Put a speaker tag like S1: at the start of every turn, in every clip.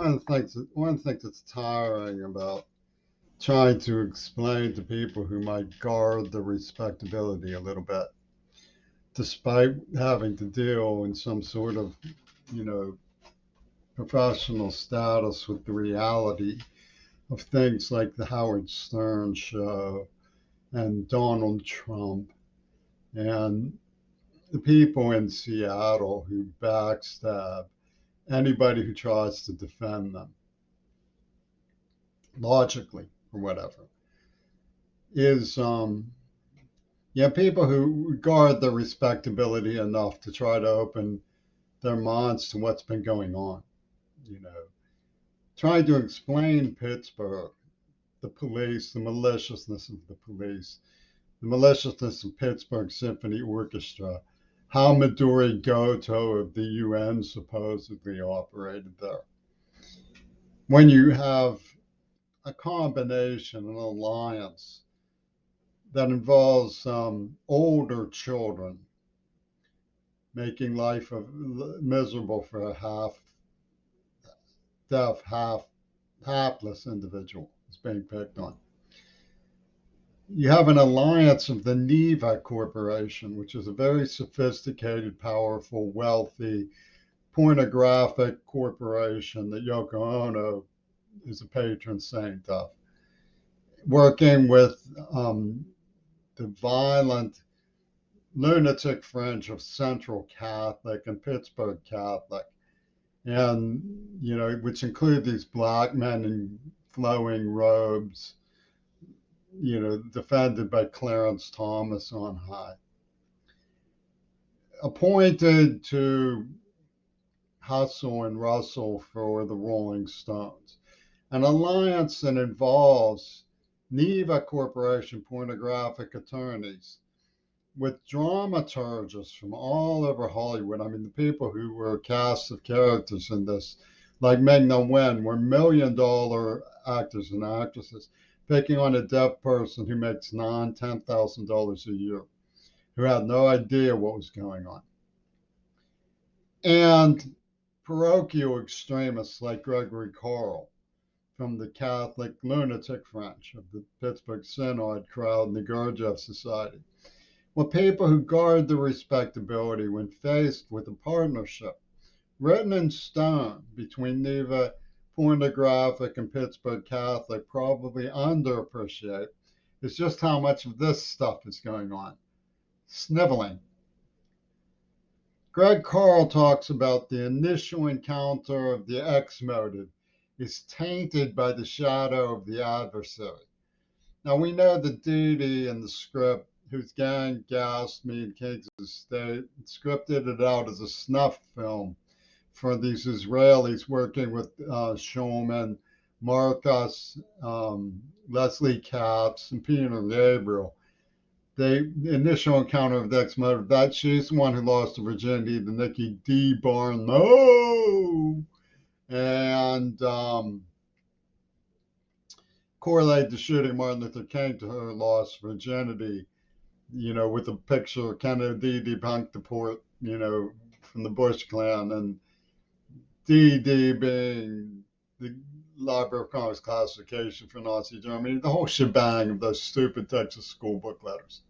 S1: one of the things that's tiring about trying to explain to people who might guard the respectability a little bit, despite having to deal in some sort of, you know, professional status with the reality of things like the Howard Stern show and Donald Trump and the people in Seattle who backstab anybody who tries to defend them logically or whatever is people who guard their respectability enough to try to open their minds to what's been going on, you know, trying to explain Pittsburgh, the police, the maliciousness of the police, the maliciousness of Pittsburgh Symphony Orchestra, how Midori Goto of the UN supposedly operated there. When you have a combination, an alliance that involves older children making life miserable for a half deaf, half hapless individual is being picked on. You have an alliance of the Neva Corporation, which is a very sophisticated, powerful, wealthy, pornographic corporation that Yoko Ono is a patron saint of, working with the violent lunatic fringe of Central Catholic and Pittsburgh Catholic, and which include these black men in flowing robes, defended by Clarence Thomas on high, appointed to hustle and rustle for the Rolling Stones. An alliance that involves Neva Corporation pornographic attorneys with dramaturgists from all over Hollywood. I mean, the people who were cast of characters in this, like Ming-Na Wen, were $1 million actors and actresses, picking on a deaf person who makes $10,000 a year, who had no idea what was going on. And parochial extremists like Gregory Carl from the Catholic lunatic fringe of the Pittsburgh Synod crowd and the Gurdjieff Society. Well, people who guard the respectability when faced with a partnership written in stone between Neva Pornographic and Pittsburgh Catholic probably underappreciate is just how much of this stuff is going on. Sniveling. Greg Carl talks about the initial encounter of the X motive is tainted by the shadow of the adversary. Now, we know that Dee Dee in the script, whose gang gassed me in Kings State, scripted it out as a snuff film for these Israelis working with Shulman, Marcus, Leslie Katz, and Peter Gabriel. The initial encounter of the X motive, that she's the one who lost her virginity to Nikki D. Barno, and correlate the shooting Martin Luther King to her lost virginity, with a picture of Kennedy debunked the port, from the Bush Klan, and DD being the Library of Congress classification for Nazi Germany, the whole shebang of those stupid Texas school book letters.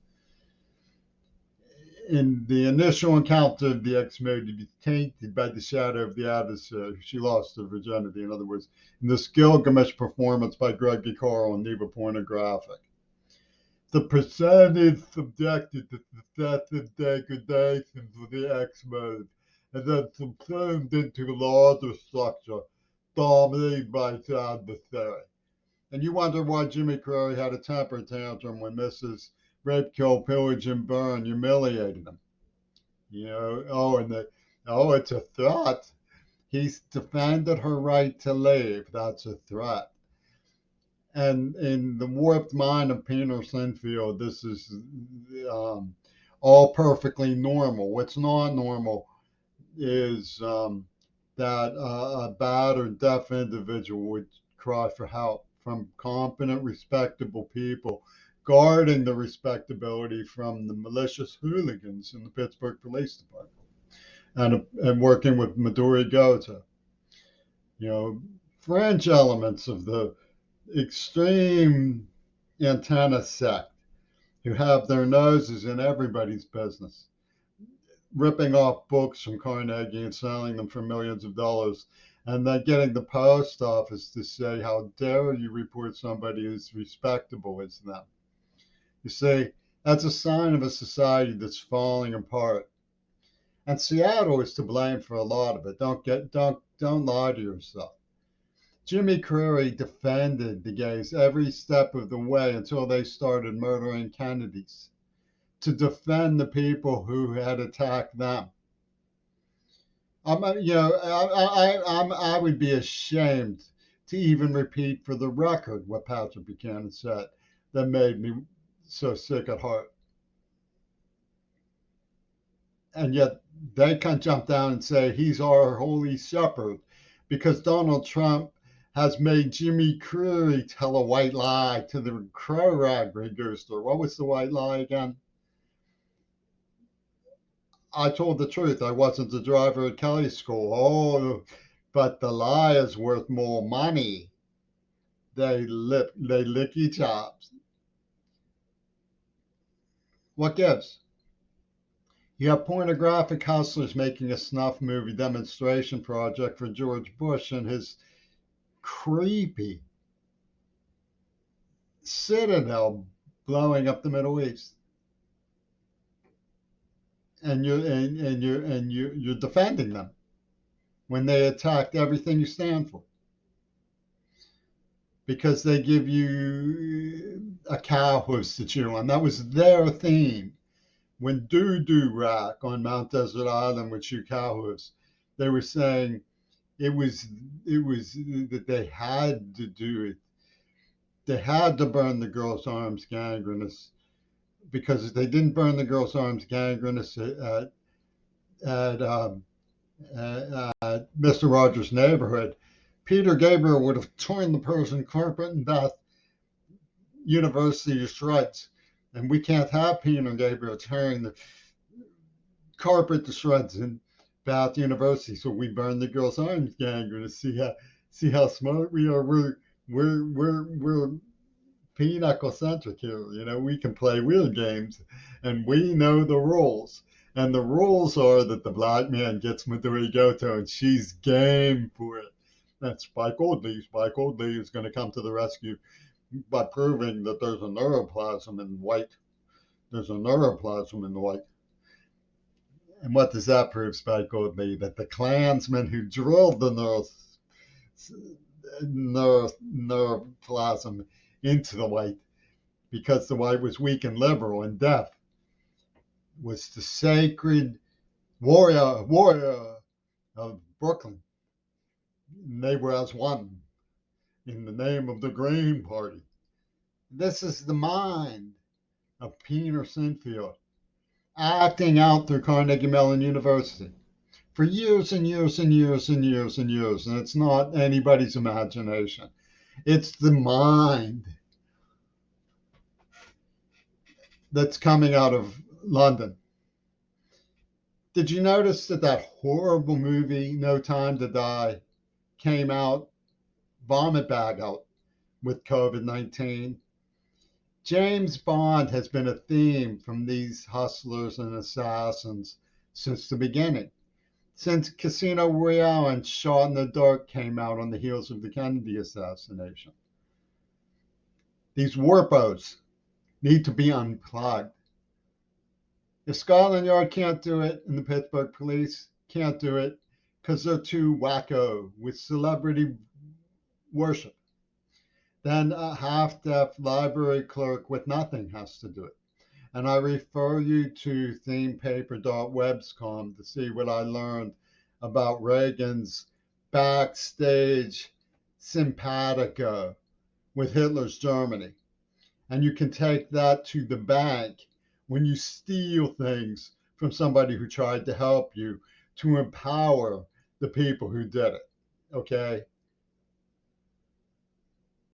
S1: In the initial encounter of the X motive is tainted by the shadow of the adversary. She lost her virginity, in other words, in this Gilgamesh performance by Gregory Carl and Neva Pornographic. The percentage subjected to successive degradations of the X motive and then subsumed into a larger structure dominated by its adversary. And you wonder why Jimmy Carrey had a temper tantrum when Mrs. Rape, Kill, Pillage, and Burn humiliated him. It's a threat. He's defended her right to leave. That's a threat. And in the warped mind of Peter Sinfield, this is all perfectly normal. What's not normal is that a bad or deaf individual would cry for help from competent, respectable people, guarding the respectability from the malicious hooligans in the Pittsburgh Police Department, and working with Midori Goto. fringe elements of the extreme antenna sect who have their noses in everybody's business, ripping off books from Carnegie and selling them for millions of dollars, and then getting the post office to say, how dare you report somebody as respectable as them. You see, that's a sign of a society that's falling apart. And Seattle is to blame for a lot of it. Don't lie to yourself. Jimmy Creary defended the gays every step of the way until they started murdering Kennedys to defend the people who had attacked them. I would be ashamed to even repeat for the record what Patrick Buchanan said that made me so sick at heart. And yet they can jump down and say he's our holy shepherd because Donald Trump has made Jimmy Creary tell a white lie to the crow rag reducer. What was the white lie again? I told the truth. I wasn't the driver at Kelly School. Oh, but the lie is worth more money. They licky chops. What gives? You have pornographic hustlers making a snuff movie demonstration project for George Bush and his creepy citadel blowing up the Middle East. And you're defending them when they attacked everything you stand for. Because they give you a cow hooves to chew on. That was their theme. When Doo Rack on Mount Desert Island would chew cow hooves, they were saying it was that they had to do it. They had to burn the girl's arms gangrenous because if they didn't burn the girl's arms gangrenous at Mr. Rogers' neighborhood, Peter Gabriel would have torn the Persian carpet in Bath University to shreds. And we can't have Peter Gabriel tearing the carpet to shreds in Bath University. So we burn the girl's arms gangrenous. See how smart we are. We're pinnacle-centric here. You know, we can play weird games, and we know the rules. And the rules are that the black man gets Maduri Goto, and she's game for it. That's Spike Oldley. Spike Oldley is going to come to the rescue by proving that there's a neuroplasm in white. There's a neuroplasm in the white. And what does that prove, Spike Oldley? That the Klansmen who drilled the neuroplasm into the white because the white was weak and liberal and deaf was the sacred warrior of Brooklyn. And they were as one in the name of the Green Party. This is the mind of Peter Sinfield acting out through Carnegie Mellon University for years and years and years and years and years. And it's not anybody's imagination. It's the mind that's coming out of London. Did you notice that horrible movie, No Time to Die, came out, vomit bag out, with COVID-19? James Bond has been a theme from these hustlers and assassins since the beginning. Since Casino Royale and Shot in the Dark came out on the heels of the Kennedy assassination. These warpos need to be unplugged. If Scotland Yard can't do it and the Pittsburgh police can't do it because they're too wacko with celebrity worship, then a half-deaf library clerk with nothing has to do it. And I refer you to themepaper.webscom to see what I learned about Reagan's backstage simpatico with Hitler's Germany. And you can take that to the bank when you steal things from somebody who tried to help you to empower the people who did it. Okay?